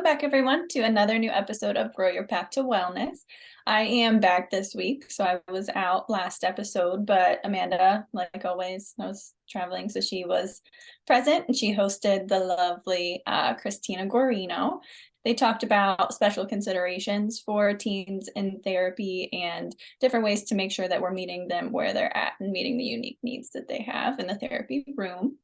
back, everyone, to another new episode of Grow Your Path to Wellness. I am back this week, so I was out last episode, but Amanda, like always, I was traveling, so she was present, and she hosted the lovely Christina Guarino. They talked about special considerations for teens in therapy and different ways to make sure that we're meeting them where they're at and meeting the unique needs that they have in the therapy room.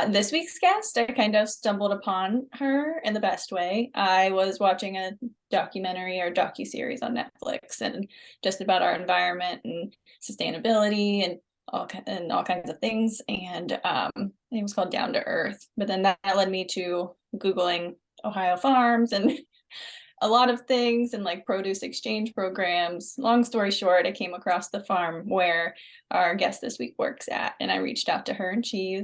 This week's guest, I kind of stumbled upon her in the best way. I was watching a documentary or docuseries on Netflix and just about our environment and sustainability and all kinds of things. And it was called Down to Earth. But then that led me to Googling Ohio farms and a lot of things and like produce exchange programs. Long story short, I came across the farm where our guest this week works at, and I reached out to her, and she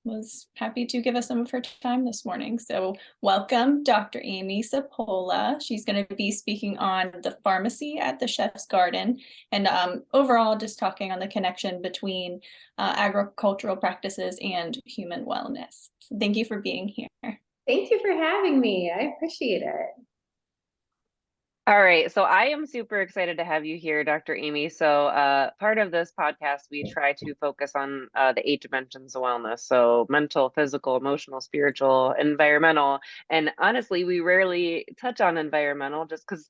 was happy to give us some of her time this morning. So welcome, Dr. Amy Sapola. She's going to be speaking on the pharmacy at the Chef's Garden and overall just talking on the connection between agricultural practices and human wellness. So thank you for being here. Thank you for having me. I appreciate it. All right, so I am super excited to have you here, Dr. Amy. So part of this podcast, we try to focus on the 8 dimensions of wellness. So mental, physical, emotional, spiritual, environmental. And honestly, we rarely touch on environmental just because,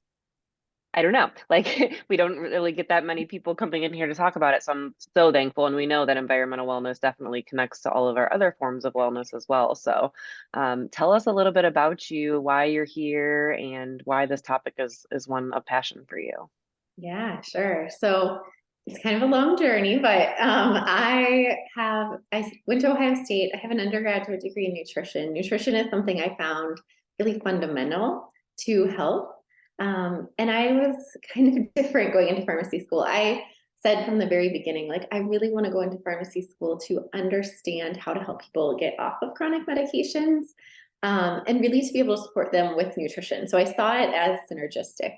I don't know, like we don't really get that many people coming in here to talk about it. So I'm so thankful. And we know that environmental wellness definitely connects to all of our other forms of wellness as well. So tell us a little bit about you, why you're here, and why this topic is one of passion for you. Yeah, sure. So it's kind of a long journey, but I went to Ohio State. I have an undergraduate degree in nutrition. Nutrition is something I found really fundamental to health. And I was kind of different going into pharmacy school. I said from the very beginning, like, I really want to go into pharmacy school to understand how to help people get off of chronic medications, and really to be able to support them with nutrition. So I saw it as synergistic.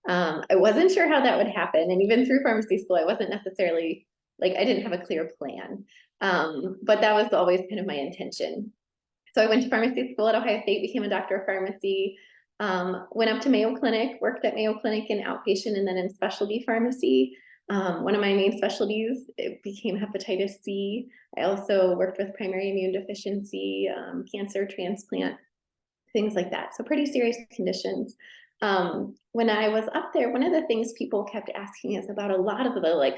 I wasn't sure how that would happen. And even through pharmacy school, I wasn't necessarily, like, I didn't have a clear plan. But that was always kind of my intention. So I went to pharmacy school at Ohio State, became a doctor of pharmacy, went up to Mayo Clinic, worked at Mayo Clinic in outpatient and then in specialty pharmacy. One of my main specialties, it became hepatitis C. I also worked with primary immune deficiency, cancer, transplant, things like that. So pretty serious conditions. When I was up there, one of the things people kept asking us about a lot of the, like,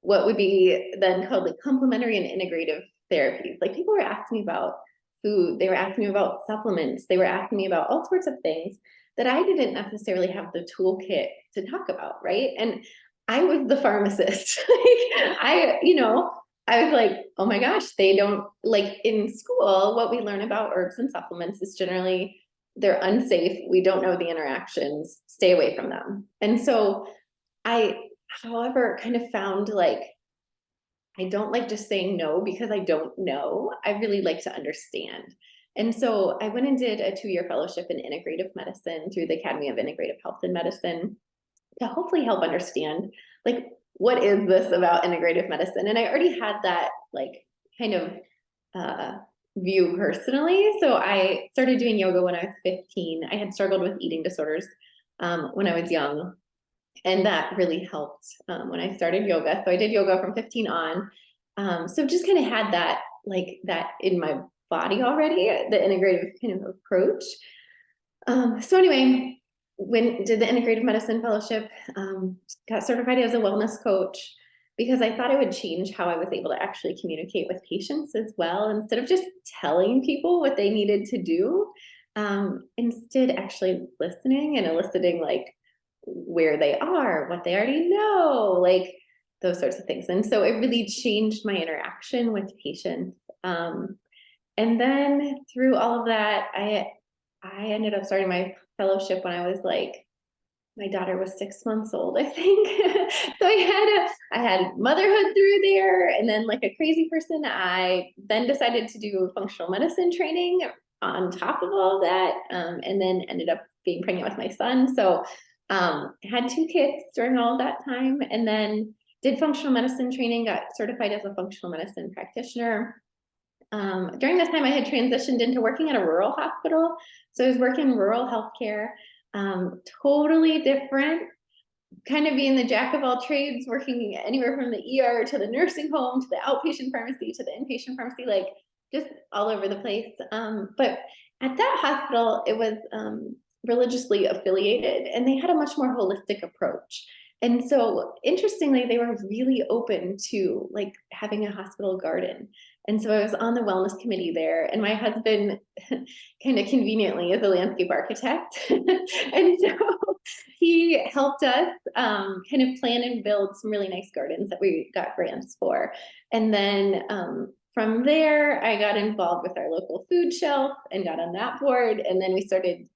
what would be then called like complementary and integrative therapies. Like, people were asking me about food, they were asking me about supplements, they were asking me about all sorts of things that I didn't necessarily have the toolkit to talk about, right? And I was the pharmacist. I was like, oh my gosh, they don't, like, in school, what we learn about herbs and supplements is generally they're unsafe. We don't know the interactions, stay away from them. And so I, however, kind of found, like, I don't like just saying no because I don't know. I really like to understand. And so I went and did a 2-year fellowship in integrative medicine through the Academy of Integrative Health and Medicine to hopefully help understand, like, what is this about integrative medicine? And I already had that, like, kind of view personally. So I started doing yoga when I was 15. I had struggled with eating disorders when I was young. And that really helped when I started yoga. So I did yoga from 15 on. So just kind of had that, like, that in my body already, the integrative kind of approach. So anyway, did the integrative medicine fellowship, got certified as a wellness coach because I thought it would change how I was able to actually communicate with patients as well. Instead of just telling people what they needed to do, instead actually listening and eliciting, like, where they are, what they already know, like those sorts of things. And so it really changed my interaction with patients. And then through all of that, I ended up starting my fellowship when I was, like, my daughter was 6 months old, I think. So I had motherhood through there. And then, like a crazy person, I then decided to do functional medicine training on top of all that. And then ended up being pregnant with my son. So had 2 kids during all of that time, and then did functional medicine training, got certified as a functional medicine practitioner, During this time, I had transitioned into working at a rural hospital. So I was working rural healthcare, totally different, kind of being the jack of all trades, working anywhere from the ER to the nursing home, to the outpatient pharmacy, to the inpatient pharmacy, like just all over the place. But at that hospital, it was religiously affiliated, and they had a much more holistic approach. And so interestingly, they were really open to like having a hospital garden. And so I was on the wellness committee there, and my husband kind of conveniently is a landscape architect. And so he helped us kind of plan and build some really nice gardens that we got grants for. And then from there, I got involved with our local food shelf and got on that board. And then I started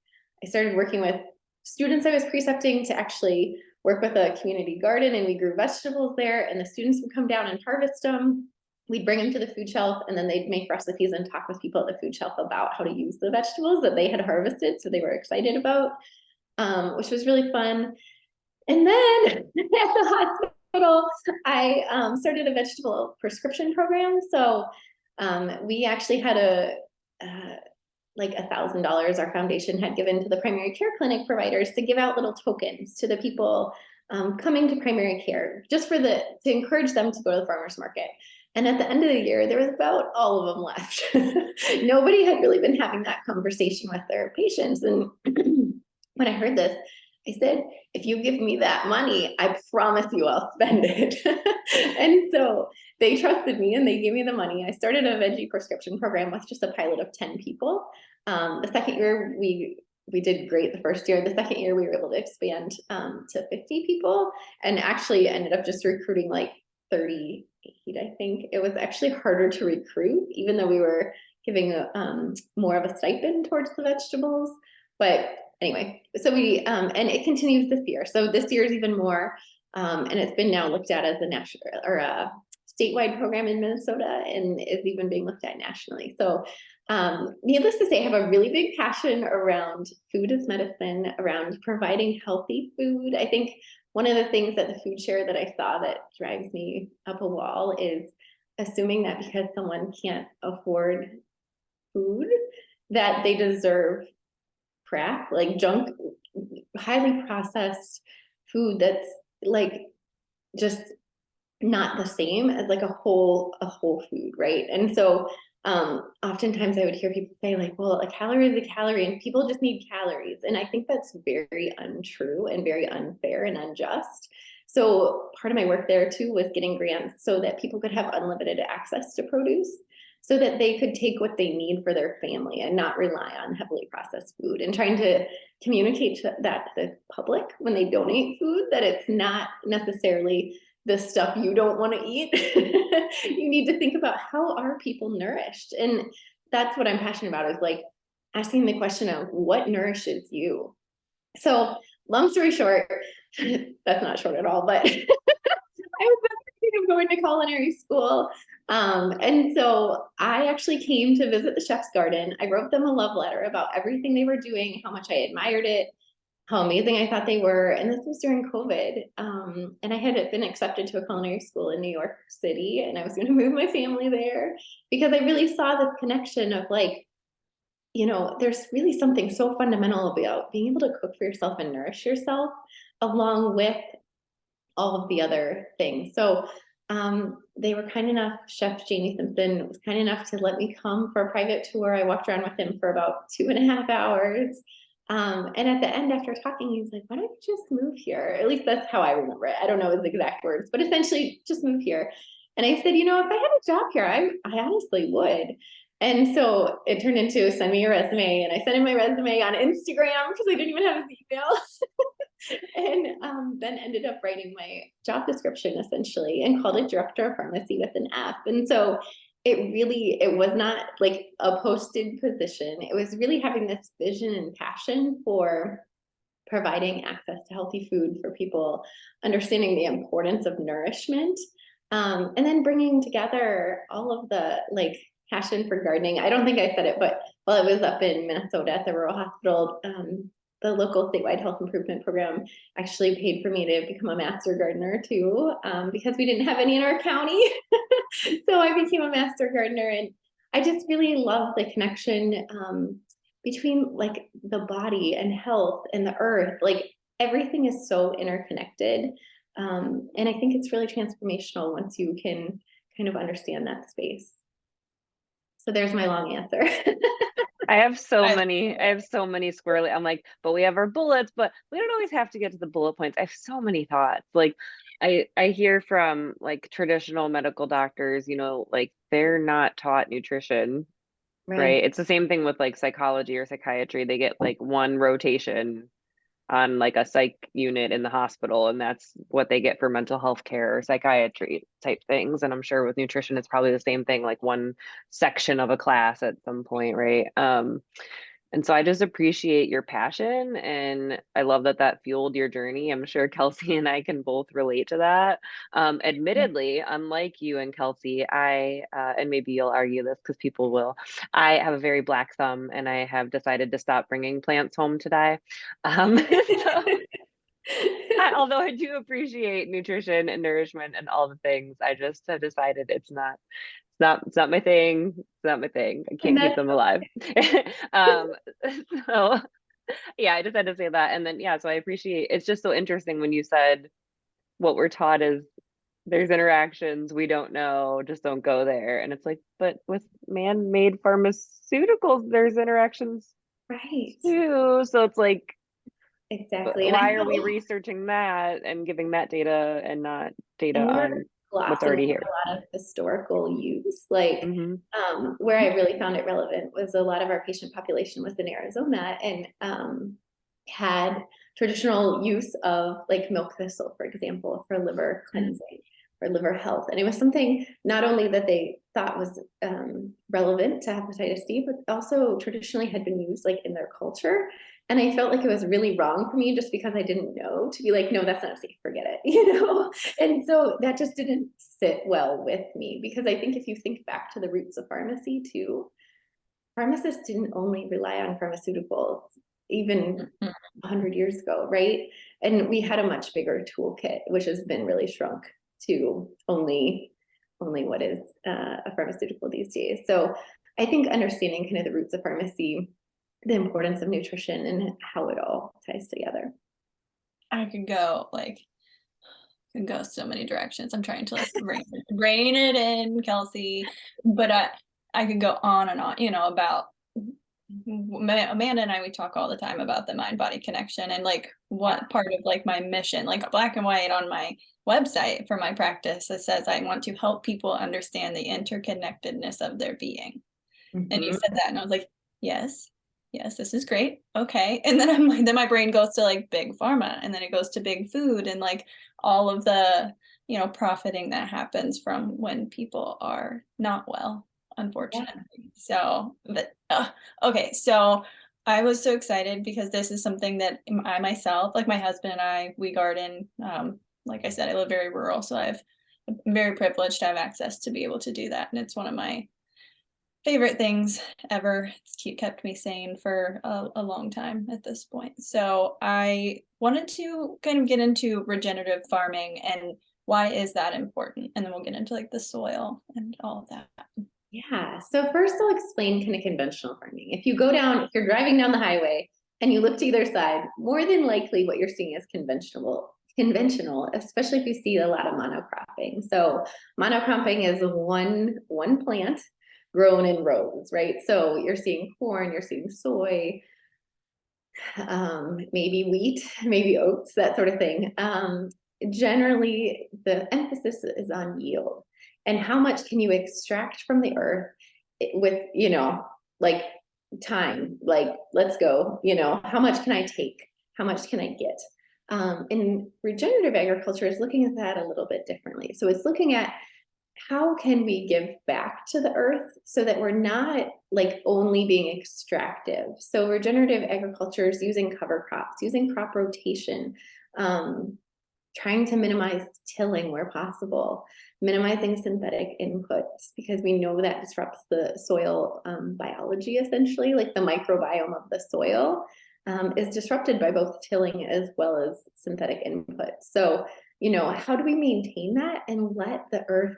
working with students I was precepting to actually work with a community garden, and we grew vegetables there, and the students would come down and harvest them. We'd bring them to the food shelf, and then they'd make recipes and talk with people at the food shelf about how to use the vegetables that they had harvested, so they were excited about, which was really fun. And then at the hospital, I started a vegetable prescription program. So we actually had like $1,000 our foundation had given to the primary care clinic providers to give out little tokens to the people coming to primary care, just to encourage them to go to the farmer's market. And at the end of the year, there was about all of them left. Nobody had really been having that conversation with their patients. And when I heard this, I said, if you give me that money, I promise you I'll spend it. And so they trusted me and they gave me the money. I started a veggie prescription program with just a pilot of 10 people. The second year, we did great the first year. The second year, we were able to expand to 50 people, and actually ended up just recruiting like 38, I think. It was actually harder to recruit, even though we were giving more of a stipend towards the vegetables. But anyway, so we, and it continues this year. So this year is even more, and it's been now looked at as a national or a statewide program in Minnesota, and is even being looked at nationally. So needless to say, I have a really big passion around food as medicine, around providing healthy food. I think one of the things that the food share that I saw that drives me up a wall is assuming that because someone can't afford food, that they deserve crap, like junk, highly processed food that's like just not the same as like a whole food, right? And so oftentimes I would hear people say like, well, a calorie is a calorie and people just need calories. And I think that's very untrue and very unfair and unjust. So part of my work there too was getting grants so that people could have unlimited access to produce, so that they could take what they need for their family and not rely on heavily processed food, and trying to communicate that to the public when they donate food, that it's not necessarily the stuff you don't want to eat. You need to think about, how are people nourished? And that's what I'm passionate about, is like asking the question of what nourishes you. So long story short, that's not short at all, but I was thinking of going to culinary school. And so I actually came to visit the chef's garden. I wrote them a love letter about everything they were doing, how much I admired it, how amazing I thought they were. And this was during COVID. And I had been accepted to a culinary school in New York City, and I was going to move my family there because I really saw this connection of like, you know, there's really something so fundamental about being able to cook for yourself and nourish yourself along with all of the other things. So they were kind enough, Chef Jamie Simpson was kind enough to let me come for a private tour. I walked around with him for about 2.5 hours. And at the end, after talking, he was like, why don't you just move here? At least that's how I remember it. I don't know his exact words, but essentially just move here. And I said, you know, if I had a job here, I honestly would. And so it turned into send me your resume. And I sent him my resume on Instagram because I didn't even have his email. And then ended up writing my job description essentially and called it Director of Pharmacy with an F. And so it was not like a posted position. It was really having this vision and passion for providing access to healthy food for people, understanding the importance of nourishment, and then bringing together all of the like passion for gardening. I don't think I said it, but while I was up in Minnesota at the rural hospital, the local statewide health improvement program actually paid for me to become a master gardener too, because we didn't have any in our county. So I became a master gardener, and I just really love the connection between like the body and health and the earth. Like everything is so interconnected. And I think it's really transformational once you can kind of understand that space. So there's my long answer. I have so many squirrely. I'm like, but we have our bullets, but we don't always have to get to the bullet points. I have so many thoughts. Like I hear from like traditional medical doctors, you know, like they're not taught nutrition, right? It's the same thing with like psychology or psychiatry. They get like one rotation on like a psych unit in the hospital, and that's what they get for mental health care or psychiatry type things. And I'm sure with nutrition it's probably the same thing, like one section of a class at some point, right? And so I just appreciate your passion, and I love that that fueled your journey. I'm sure Kelsi and I can both relate to that. Admittedly, unlike you and Kelsi, and maybe you'll argue this because people will, I have a very black thumb and I have decided to stop bringing plants home to die. So although I do appreciate nutrition and nourishment and all the things, I just have decided it's not my thing. It's not my thing. I can't keep them alive. um, so yeah, I just had to say that. And then yeah, so I appreciate, it's just so interesting when you said what we're taught is there's interactions we don't know, just don't go there. And it's like, but with man-made pharmaceuticals, there's interactions too. So it's like, Exactly. why are we researching that and giving that data and not data on what's already here? A lot of historical use, like where I really found it relevant was a lot of our patient population was in Arizona and had traditional use of like milk thistle, for example, for liver cleansing or liver health. And it was something not only that they thought was relevant to hepatitis C, but also traditionally had been used like in their culture. And I felt like it was really wrong for me just because I didn't know to be like, no, that's not safe, forget it, you know? And so that just didn't sit well with me, because I think if you think back to the roots of pharmacy too, pharmacists didn't only rely on pharmaceuticals even 100 years ago, right? And we had a much bigger toolkit, which has been really shrunk to only what is a pharmaceutical these days. So I think understanding kind of the roots of pharmacy, the importance of nutrition and how it all ties together. I could go so many directions. I'm trying to like rein it in, Kelsi, but I could go on and on, you know, about Amanda and I, we talk all the time about the mind-body connection and like what part of like my mission, like black and white on my website for my practice that says I want to help people understand the interconnectedness of their being. And you said that and I was like, yes, this is great. Okay. And then I'm like, then my brain goes to like big pharma, and then it goes to big food and like all of the, you know, profiting that happens from when people are not well, unfortunately. So, but okay. So I was so excited because this is something that I myself, like my husband and I, we garden. Like I said, I live very rural, so I'm very privileged to have access to be able to do that. And it's one of my favorite things ever. It's kept me sane for a long time at this point. So I wanted to kind of get into regenerative farming and why is that important? And then we'll get into like the soil and all of that. Yeah. So first I'll explain kind of conventional farming. If you're driving down the highway and you look to either side, more than likely what you're seeing is conventional, especially if you see a lot of monocropping. So monocropping is one plant grown in rows, right? So you're seeing corn, you're seeing soy, maybe wheat, maybe oats, that sort of thing. Generally, the emphasis is on yield and how much can you extract from the earth with, you know, like time, like let's go, you know, how much can I take? How much can I get? And regenerative agriculture is looking at that a little bit differently. So it's looking at how can we give back to the earth so that we're not like only being extractive. So regenerative agriculture is using cover crops, using crop rotation, trying to minimize tilling where possible, minimizing synthetic inputs, because we know that disrupts the soil biology, essentially, like the microbiome of the soil is disrupted by both tilling as well as synthetic inputs. So, you know, how do we maintain that and let the earth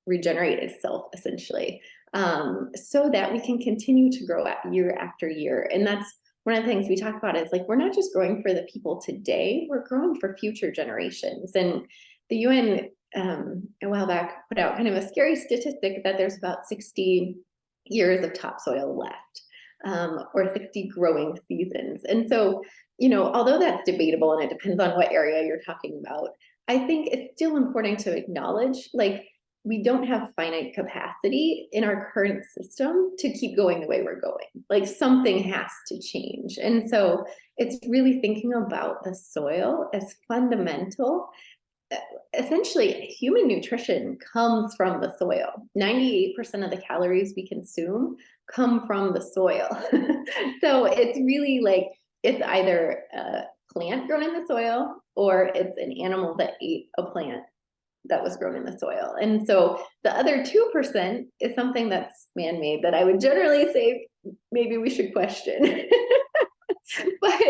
regenerate itself, essentially? so that we can continue to grow year after year. And that's one of the things we talk about is like, we're not just growing for the people today, we're growing for future generations. And the UN a while back put out kind of a scary statistic that there's about 60 years of topsoil left, or 60 growing seasons. And so, you know, although that's debatable and it depends on what area you're talking about, I think it's still important to acknowledge, like, we don't have finite capacity in our current system to keep going the way we're going. Like, something has to change. And so it's really thinking about the soil as fundamental. Essentially, human nutrition comes from the soil. 98% of the calories we consume come from the soil. So it's really like, it's either a plant grown in the soil or it's an animal that ate a plant that was grown in the soil. And so the other 2% is something that's man-made that I would generally say maybe we should question. But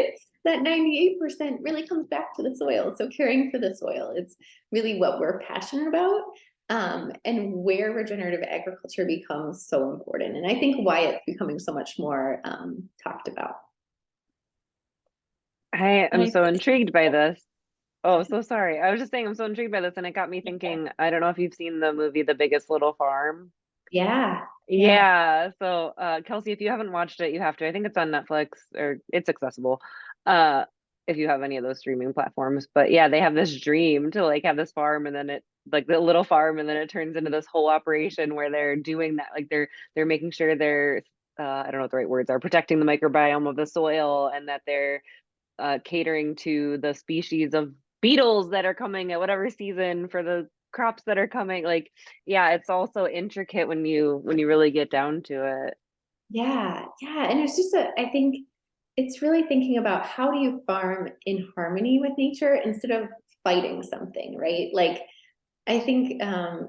that 98% really comes back to the soil. So caring for the soil is really what we're passionate about, and where regenerative agriculture becomes so important. And I think why it's becoming so much more talked about. I am so intrigued by this. Oh, so sorry. I was just saying I'm so intrigued by this, and it got me thinking, I don't know if you've seen the movie The Biggest Little Farm. Yeah. Yeah. So Kelsi, if you haven't watched it, you have to. I think it's on Netflix, or it's accessible. If you have any of those streaming platforms. But yeah, they have this dream to like have this farm, and then it, like, the little farm, and then it turns into this whole operation where they're doing that, like they're making sure they're I don't know what the right words are, protecting the microbiome of the soil, and that they're catering to the species of beetles that are coming at whatever season for the crops that are coming. Like, yeah, it's also intricate when you really get down to it. Yeah. And it's just I think it's really thinking about, how do you farm in harmony with nature instead of fighting something, right? Like, I think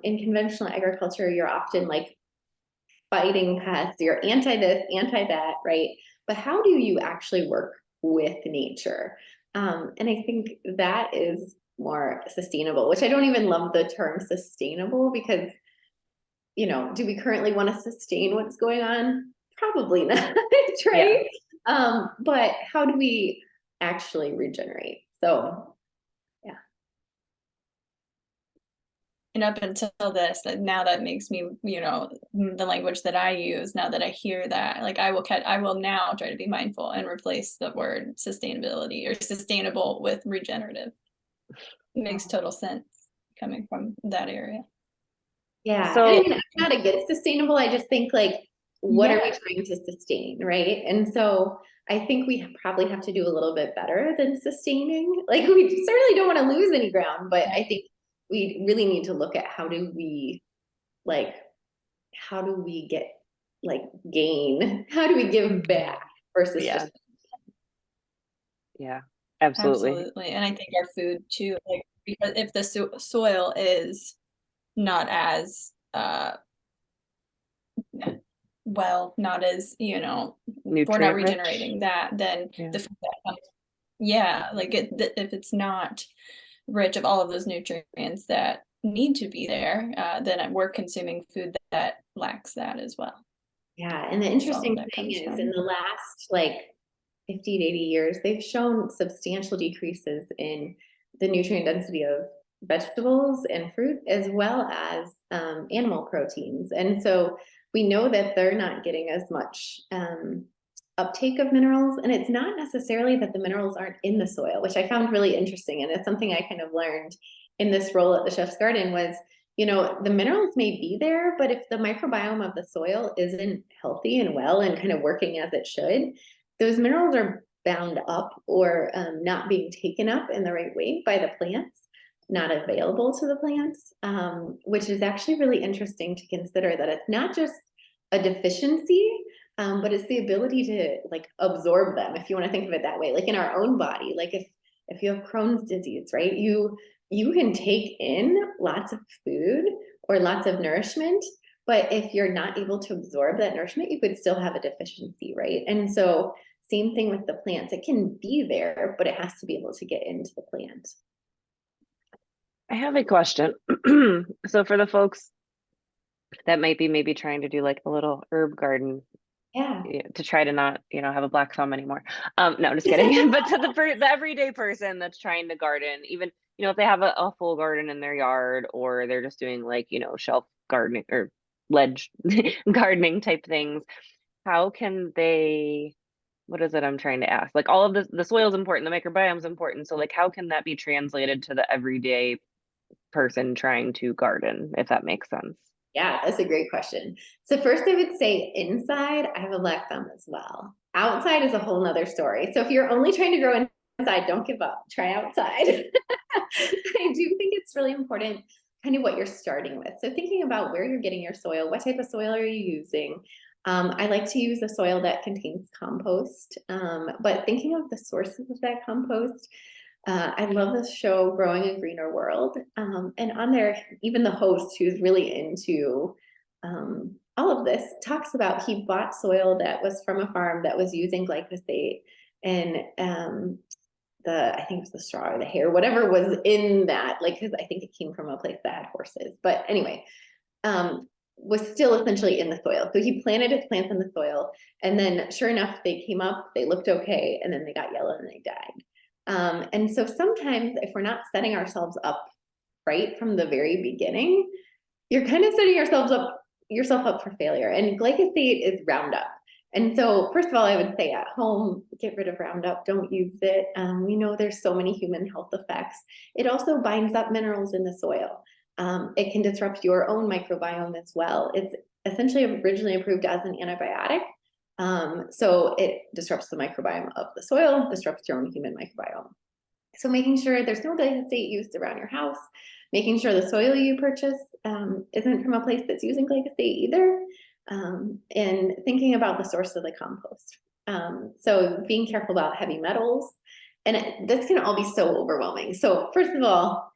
in conventional agriculture, you're often like fighting pests, you're anti this, anti that, right? But how do you actually work with nature? And I think that is more sustainable, which I don't even love the term sustainable, because, you know, do we currently want to sustain what's going on? Probably not, right? But how do we actually regenerate? So, yeah. And up until this, now that makes me, you know, the language that I use, now that I hear that, like, I will now try to be mindful and replace the word sustainability or sustainable with regenerative. It makes total sense coming from that area. Yeah. So, and I mean, I'm not against sustainable. I just think, like, what are we trying to sustain, right? And so I think we probably have to do a little bit better than sustaining. Like, we certainly don't want to lose any ground, but I think we really need to look at how do we get, like, gain? How do we give back versus just. Yeah, absolutely. And I think our food too, like, because if the soil is not as well, not as, you know, we're not regenerating that, then the food that comes, like if it's not rich of all of those nutrients that need to be there, then we're consuming food that lacks that as well. Yeah, and the interesting thing is, in the last like 50 to 80 years, they've shown substantial decreases in the nutrient density of vegetables and fruit, as well as animal proteins. And so we know that they're not getting as much uptake of minerals. And it's not necessarily that the minerals aren't in the soil, which I found really interesting. And it's something I kind of learned in this role at the Chef's Garden was, you know, the minerals may be there, but if the microbiome of the soil isn't healthy and well and kind of working as it should, those minerals are bound up or not being taken up in the right way by the plants, not available to the plants, which is actually really interesting to consider, that it's not just a deficiency, but it's the ability to like absorb them, if you want to think of it that way. Like in our own body, like if you have Crohn's disease, right, you can take in lots of food or lots of nourishment, but if you're not able to absorb that nourishment, you could still have a deficiency, right? And so same thing with the plants. It can be there, but it has to be able to get into the plant. I have a question. So for the folks That might be maybe trying to do like a little herb garden, Yeah. to try to not, have a black thumb anymore. No, I'm just kidding. But to the everyday person that's trying to garden, even, if they have a full garden in their yard, or they're just doing like, shelf gardening or ledge gardening type things, how can they, what is it I'm trying to ask? Like all of this, the soil is important, the microbiome is important. So like, how can that be translated to the everyday person trying to garden, if that makes sense? Yeah, that's a great question. So first I would say inside, I have a black thumb as well. Outside is a whole nother story. So if you're only trying to grow inside, don't give up, try outside. I do think it's really important kind of what you're starting with. So thinking about where you're getting your soil, what type of soil are you using? I like to use a soil that contains compost, but thinking of the sources of that compost, I love this show, Growing a Greener World. And on there, even the host, who's really into all of this, talks about he bought soil that was from a farm that was using glyphosate, and I think it was the straw or the hair, whatever was in that, like, because I think it came from a place that had horses. But anyway, was still essentially in the soil. So he planted his plants in the soil, and then sure enough, they came up, they looked okay, and then they got yellow and they died. And so sometimes if we're not setting ourselves up right from the very beginning, you're kind of setting yourself up for failure. And glyphosate is Roundup. And so first of all, I would say at home, get rid of Roundup, don't use it. We know there's so many human health effects. It also binds up minerals in the soil. It can disrupt your own microbiome as well. It's essentially originally approved as an antibiotic. So it disrupts the microbiome of the soil, disrupts your own human microbiome. So making sure there's no glyphosate used around your house, making sure the soil you purchase isn't from a place that's using glyphosate either, and thinking about the source of the compost. So being careful about heavy metals, and this can all be so overwhelming. So first of all,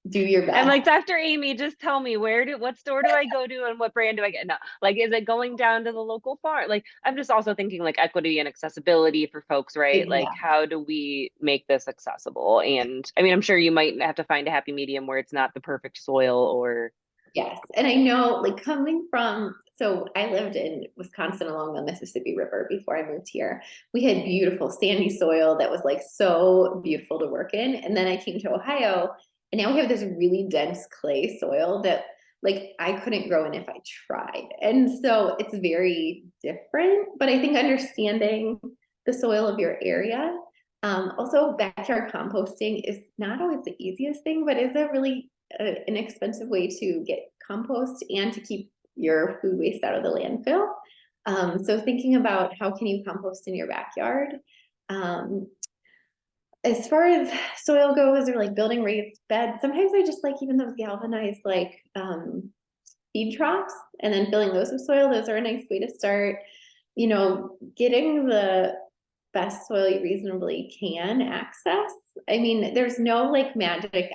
do your best. I'm like, Dr. Amy, just tell me what store do I go to and what brand do I get? No, like, is it going down to the local farm? Like, I'm just also thinking like equity and accessibility for folks, right? Exactly. Like, how do we make this accessible? And I mean, I'm sure you might have to find a happy medium where it's not the perfect soil or. Yes. And I know, like, coming from, so I lived in Wisconsin along the Mississippi River before I moved here. We had beautiful sandy soil that was like so beautiful to work in. And then I came to Ohio, and now we have this really dense clay soil that like I couldn't grow in if I tried. And so it's very different, but I think understanding the soil of your area. Also, backyard composting is not always the easiest thing, but is a really inexpensive way to get compost and to keep your food waste out of the landfill. So thinking about how can you compost in your backyard. As far as soil goes, or like building raised beds, sometimes I just like even those galvanized like feed troughs and then filling those with soil. Those are a nice way to start. Getting the best soil you reasonably can access. I mean, there's no like magic.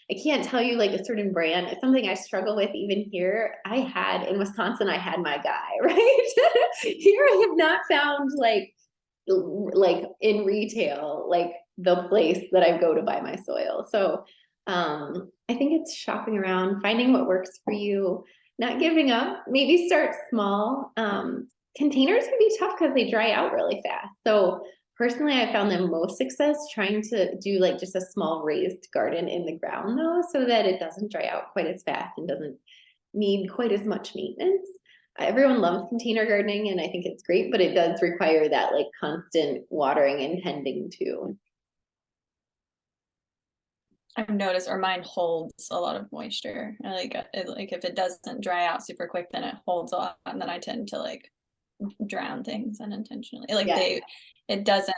I can't tell you like a certain brand. It's something I struggle with even here. In Wisconsin, I had my guy, right? Here I have not found like in retail, like the place that I go to buy my soil. So I think it's shopping around, finding what works for you, not giving up, maybe start small. Containers can be tough because they dry out really fast. So personally, I found the most success trying to do like just a small raised garden in the ground though, so that it doesn't dry out quite as fast and doesn't need quite as much maintenance. Everyone loves container gardening and I think it's great, but it does require that like constant watering and tending too. I've noticed, or mine holds a lot of moisture. Like if it doesn't dry out super quick, then it holds a lot, and then I tend to like drown things unintentionally. Like it doesn't,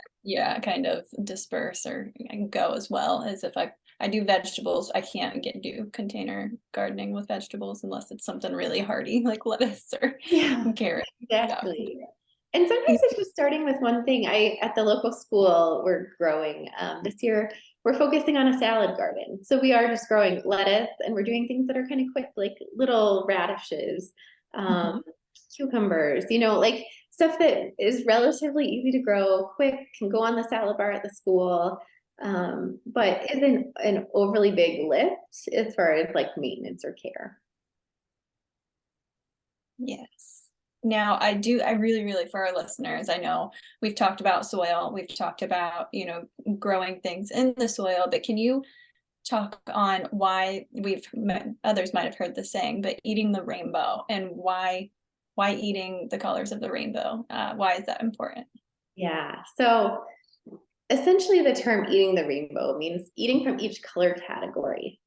kind of disperse or go as well as if I do vegetables. I can't do container gardening with vegetables unless it's something really hardy like lettuce or carrot. Exactly. And sometimes it's just starting with one thing. At the local school, we're growing this year. We're focusing on a salad garden. So we are just growing lettuce and we're doing things that are kind of quick, like little radishes, cucumbers, like stuff that is relatively easy to grow, quick, can go on the salad bar at the school, but isn't an overly big lift as far as like maintenance or care. Yes. Now I really, for our listeners, I know we've talked about soil, we've talked about, growing things in the soil, but can you talk on why others might have heard the saying, but eating the rainbow, and why eating the colors of the rainbow? Why is that important? Yeah. So essentially the term eating the rainbow means eating from each color category.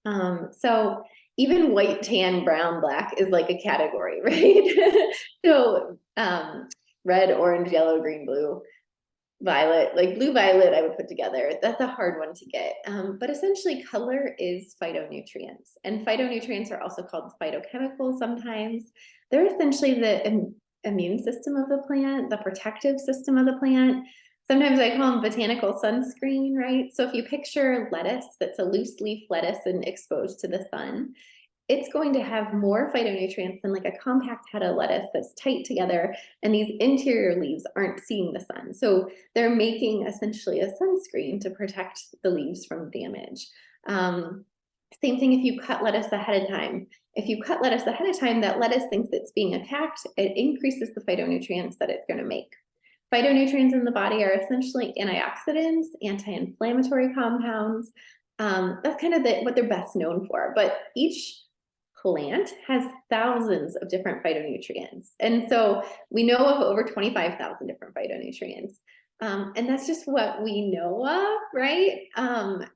So even white, tan, brown, black is like a category, right? So red, orange, yellow, green, blue, violet, like blue, violet, I would put together. That's a hard one to get. But essentially color is phytonutrients, and phytonutrients are also called phytochemicals sometimes. They're essentially the immune system of the plant, the protective system of the plant. Sometimes I call them botanical sunscreen, right? So if you picture lettuce that's a loose leaf lettuce and exposed to the sun, it's going to have more phytonutrients than like a compact head of lettuce that's tight together, and these interior leaves aren't seeing the sun. So they're making essentially a sunscreen to protect the leaves from damage. Same thing if you cut lettuce ahead of time. If you cut lettuce ahead of time, that lettuce thinks it's being attacked. It increases the phytonutrients that it's going to make. Phytonutrients in the body are essentially antioxidants, anti-inflammatory compounds. That's kind of what they're best known for. But each plant has thousands of different phytonutrients. And so we know of over 25,000 different phytonutrients. And that's just what we know of, right?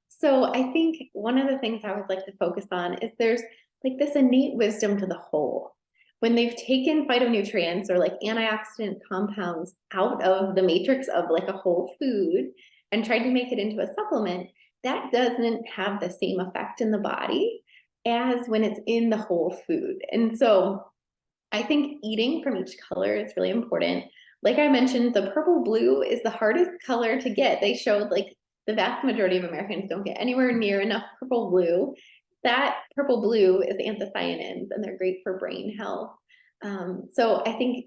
So I think one of the things I would like to focus on is there's like this innate wisdom to the whole. When they've taken phytonutrients or like antioxidant compounds out of the matrix of like a whole food and tried to make it into a supplement, that doesn't have the same effect in the body as when it's in the whole food. And so I think eating from each color is really important. Like I mentioned, the purple blue is the hardest color to get. They showed like the vast majority of Americans don't get anywhere near enough purple blue. That purple blue is anthocyanins, and they're great for brain health. So I think,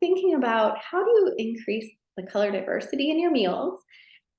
thinking about how do you increase the color diversity in your meals,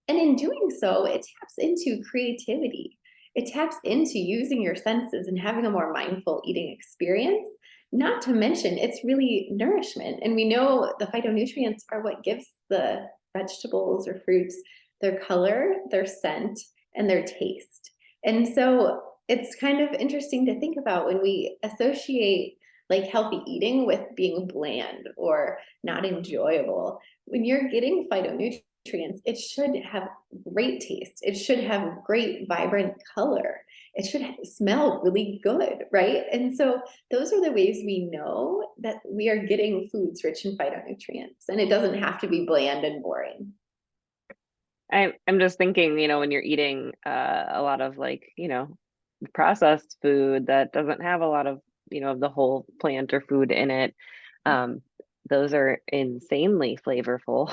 and in doing so, it taps into creativity. It taps into using your senses and having a more mindful eating experience. Not to mention, it's really nourishment. And we know the phytonutrients are what gives the vegetables or fruits their color, their scent, and their taste. And so it's kind of interesting to think about when we associate like healthy eating with being bland or not enjoyable. When you're getting phytonutrients, it should have great taste. It should have great, vibrant color. It should smell really good, right? And so those are the ways we know that we are getting foods rich in phytonutrients, and it doesn't have to be bland and boring. I'm just thinking, when you're eating a lot of like, processed food that doesn't have a lot of, of the whole plant or food in it, those are insanely flavorful.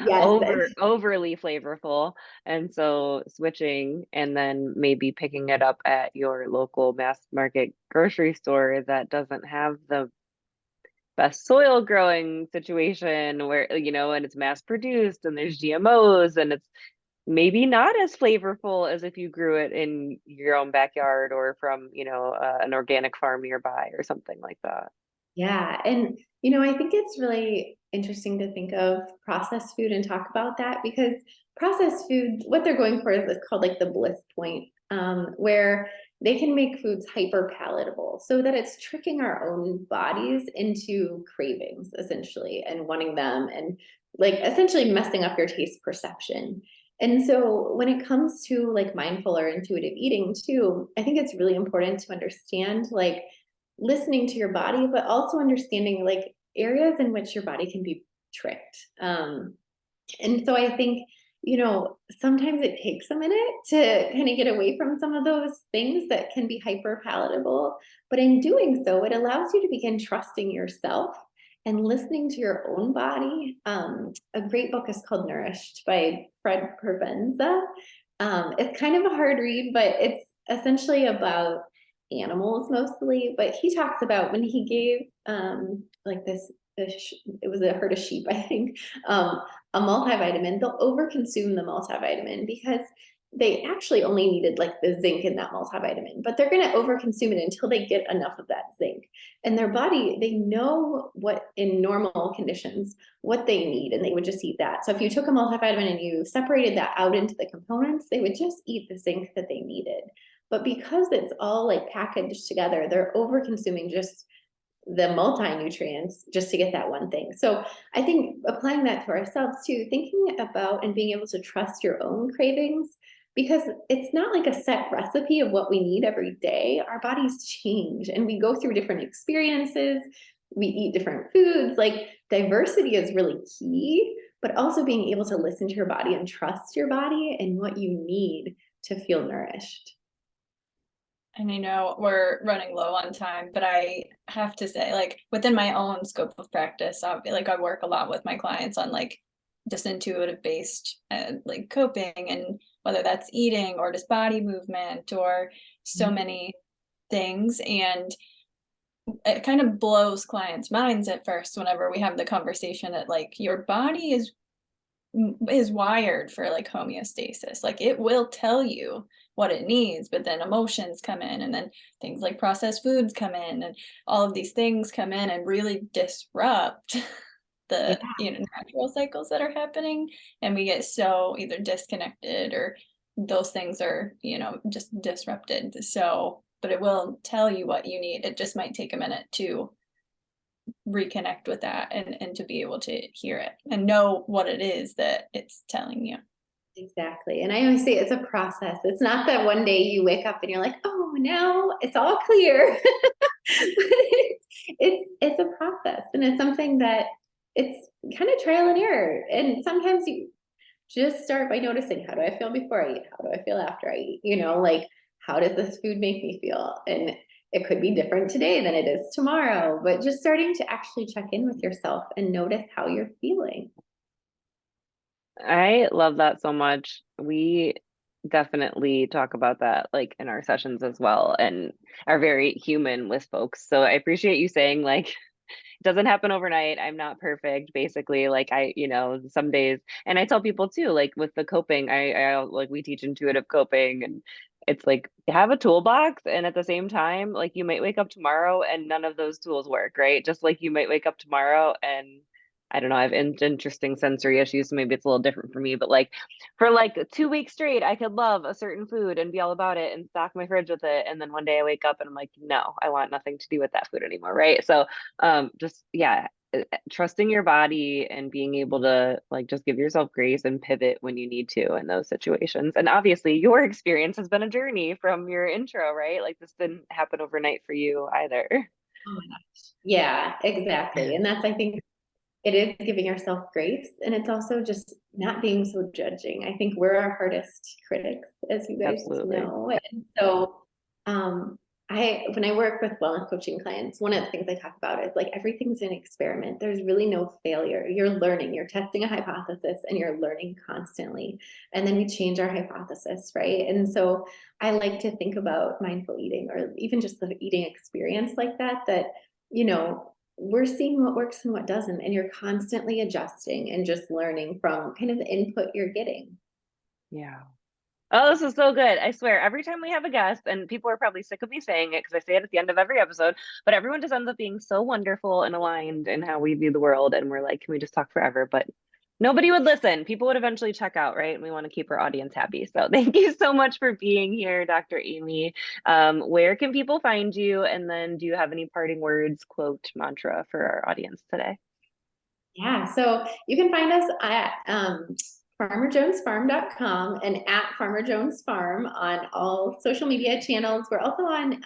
Yes. Overly flavorful. And so switching and then maybe picking it up at your local mass market grocery store that doesn't have the best soil growing situation where, and it's mass produced and there's GMOs, and it's maybe not as flavorful as if you grew it in your own backyard or from, an organic farm nearby or something like that. Yeah. And, I think it's really interesting to think of processed food and talk about that, because processed food, what they're going for is called like the bliss point, where they can make foods hyper palatable so that it's tricking our own bodies into cravings essentially and wanting them, and like essentially messing up your taste perception. And so when it comes to like mindful or intuitive eating too, I think it's really important to understand like listening to your body, but also understanding like areas in which your body can be tricked. And so I think, sometimes it takes a minute to kind of get away from some of those things that can be hyper palatable. But in doing so, it allows you to begin trusting yourself and listening to your own body. A great book is called Nourished by Fred Provenza. It's kind of a hard read, but it's essentially about animals mostly. But he talks about when he gave like this, it was a herd of sheep, I think, a multivitamin, they'll overconsume the multivitamin because they actually only needed like the zinc in that multivitamin, but they're going to overconsume it until they get enough of that zinc. And their body, they know what in normal conditions, what they need, and they would just eat that. So if you took a multivitamin and you separated that out into the components, they would just eat the zinc that they needed. But because it's all like packaged together, they're overconsuming just the multi-nutrients just to get that one thing. So I think applying that to ourselves too, thinking about and being able to trust your own cravings, because it's not like a set recipe of what we need every day. Our bodies change and we go through different experiences. We eat different foods. Like diversity is really key, but also being able to listen to your body and trust your body and what you need to feel nourished. And I know we're running low on time, but I have to say, like within my own scope of practice, like I work a lot with my clients on like just intuitive based like coping, and whether that's eating or just body movement or so many things. And it kind of blows clients' minds at first whenever we have the conversation that like your body is wired for like homeostasis. Like it will tell you what it needs, but then emotions come in, and then things like processed foods come in, and all of these things come in and really disrupt the natural cycles that are happening, and we get so either disconnected or those things are just disrupted. So but it will tell you what you need. It just might take a minute to reconnect with that and to be able to hear it and know what it is that it's telling you. Exactly. And I always say it's a process. It's not that one day you wake up and you're like, oh, now it's all clear. It's a process, and it's something that it's kind of trial and error. And sometimes you just start by noticing, how do I feel before I eat? How do I feel after I eat? Like, how does this food make me feel? And it could be different today than it is tomorrow, but just starting to actually check in with yourself and notice how you're feeling. I love that so much. We definitely talk about that like in our sessions as well, and are very human with folks. So I appreciate you saying like it doesn't happen overnight. I'm not perfect, basically. Like some days, and I tell people too, like with the coping, I like we teach intuitive coping, and it's like have a toolbox, and at the same time, like you might wake up tomorrow and none of those tools work, right? Just like you might wake up tomorrow and I don't know, I have interesting sensory issues, so maybe it's a little different for me, but like for like 2 weeks straight, I could love a certain food and be all about it and stock my fridge with it. And then one day I wake up and I'm like, no, I want nothing to do with that food anymore. Right. So just yeah, trusting your body and being able to like just give yourself grace and pivot when you need to in those situations. And obviously your experience has been a journey from your intro, right? Like this didn't happen overnight for you either. Oh my gosh. Yeah, exactly. And that's, I think, it is giving ourselves grace, and it's also just not being so judging. I think we're our hardest critics, as you guys Absolutely. know. And so when I work with wellness coaching clients, one of the things I talk about is like everything's an experiment. There's really no failure. You're learning, you're testing a hypothesis, and you're learning constantly. And then we change our hypothesis, right? And so I like to think about mindful eating, or even just the eating experience like that we're seeing what works and what doesn't, and you're constantly adjusting and just learning from kind of the input you're getting. Yeah. Oh, this is so good. I swear, every time we have a guest, and people are probably sick of me saying it because I say it at the end of every episode, but everyone just ends up being so wonderful and aligned in how we view the world. And we're like, can we just talk forever? But nobody would listen. People would eventually check out, right? And we want to keep our audience happy. So thank you so much for being here, Dr. Amy. Where can people find you? And then do you have any parting words, quote, mantra for our audience today? Yeah, so you can find us at farmerjonesfarm.com and at Farmer Jones Farm on all social media channels. We're also on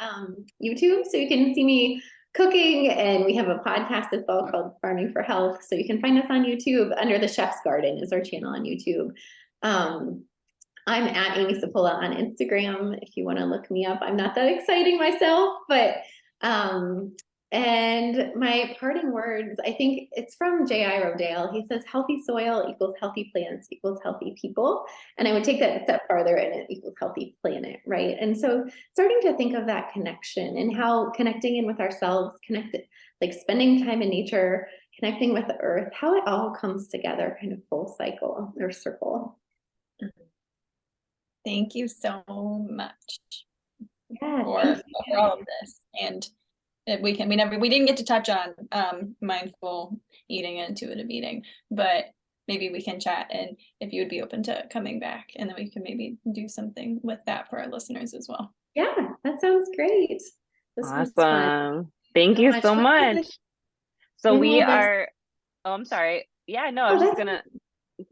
YouTube, so you can see me cooking, and we have a podcast as well called Farming for Health. So you can find us on YouTube under the Chef's Garden is our channel on YouTube. I'm at Amy Sapola on Instagram if you want to look me up. I'm not that exciting myself, but and my parting words, I think it's from J.I. Rodale. He says, healthy soil equals healthy plants equals healthy people. And I would take that a step farther, and it equals healthy planet, right? And so starting to think of that connection and how connecting in with ourselves, like spending time in nature, connecting with the earth, how it all comes together, kind of full cycle or circle. Thank you so much Yeah, for, thank for all of this. And we didn't get to touch on mindful eating and intuitive eating, but maybe we can chat, and if you would be open to coming back, and then we can maybe do something with that for our listeners as well. Yeah, that sounds great. This was fun. Awesome. Thank So you much. so What was much. the So name we of this? are, oh, I'm sorry. Yeah, no, I Oh, was just that's gonna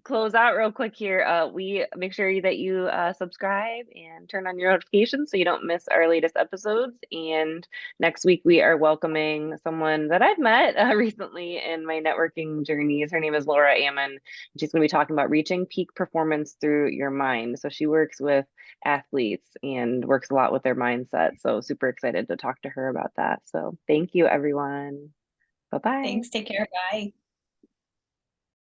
close out real quick here. We make sure that you subscribe and turn on your notifications so you don't miss our latest episodes. And next week we are welcoming someone that I've met recently in my networking journeys. Her name is Laura Ammon. She's going to be talking about reaching peak performance through your mind. So she works with athletes and works a lot with their mindset. So super excited to talk to her about that. So thank you, everyone. Bye-bye. Thanks. Take care. Bye.